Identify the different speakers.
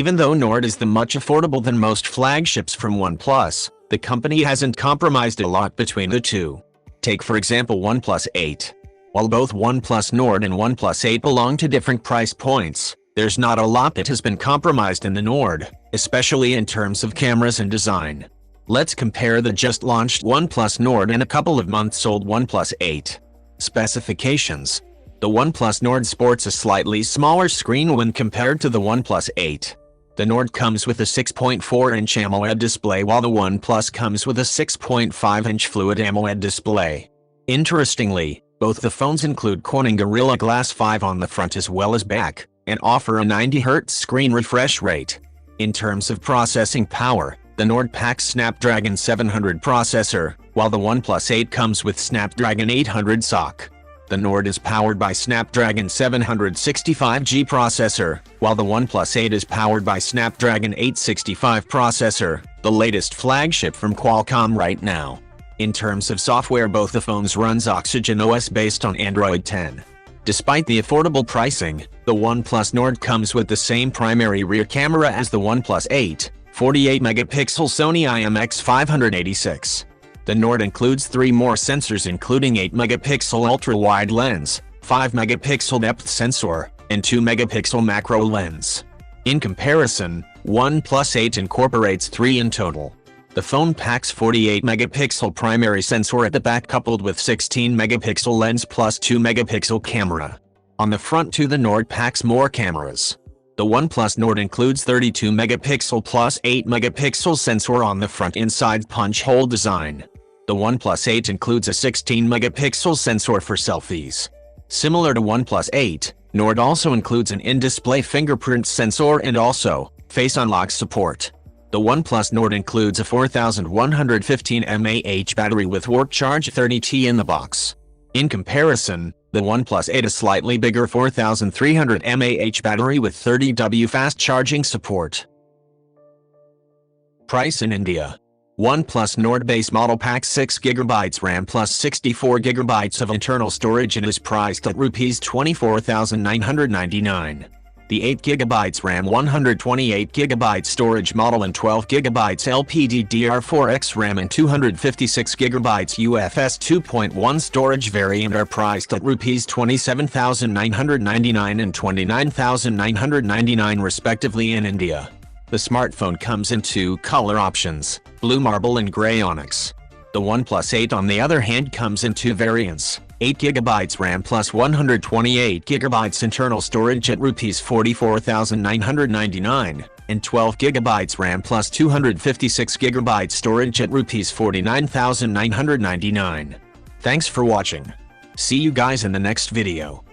Speaker 1: Even though Nord is the much affordable than most flagships from OnePlus, the company hasn't compromised a lot between the two. Take for example OnePlus 8. While both OnePlus Nord and OnePlus 8 belong to different price points, there's not a lot that has been compromised in the Nord, especially in terms of cameras and design. Let's compare the just launched OnePlus Nord and a couple of months old OnePlus 8. Specifications. The OnePlus Nord sports a slightly smaller screen when compared to the OnePlus 8. The Nord comes with a 6.4-inch AMOLED display while the OnePlus comes with a 6.5-inch Fluid AMOLED display. Interestingly, both the phones include Corning Gorilla Glass 5 on the front as well as back, and offer a 90Hz screen refresh rate. In terms of processing power, the Nord packs Snapdragon 700 processor, while the OnePlus 8 comes with Snapdragon 800 SoC. The Nord is powered by Snapdragon 765G processor, while the OnePlus 8 is powered by Snapdragon 865 processor, the latest flagship from Qualcomm right now. In terms of software, both the phones runs Oxygen OS based on Android 10. Despite the affordable pricing, the OnePlus Nord comes with the same primary rear camera as the OnePlus 8, 48-megapixel Sony IMX586. The Nord includes 3 more sensors including 8-megapixel ultra-wide lens, 5-megapixel depth sensor, and 2-megapixel macro lens. In comparison, OnePlus 8 incorporates 3 in total. The phone packs 48-megapixel primary sensor at the back coupled with 16-megapixel lens plus 2-megapixel camera. On the front too, the Nord packs more cameras. The OnePlus Nord includes 32-megapixel plus 8-megapixel sensor on the front inside punch hole design. The OnePlus 8 includes a 16-megapixel sensor for selfies. Similar to OnePlus 8, Nord also includes an in-display fingerprint sensor and also face unlock support. The OnePlus Nord includes a 4115 mAh battery with work charge 30T in the box. In comparison, the OnePlus 8 is slightly bigger 4300 mAh battery with 30W fast charging support. Price in India. OnePlus Nord base model packs 6GB RAM plus 64GB of internal storage and is priced at Rs 24,999. The 8GB RAM 128GB storage model and 12GB LPDDR4X RAM and 256GB UFS 2.1 storage variant are priced at Rs 27,999 and 29,999 respectively in India. The smartphone comes in 2 color options, blue marble and gray onyx. The OnePlus 8 on the other hand comes in 2 variants, 8GB RAM plus 128GB internal storage at Rs 44,999, and 12GB RAM plus 256GB storage at Rs 49,999. Thanks for watching. See you guys in the next video.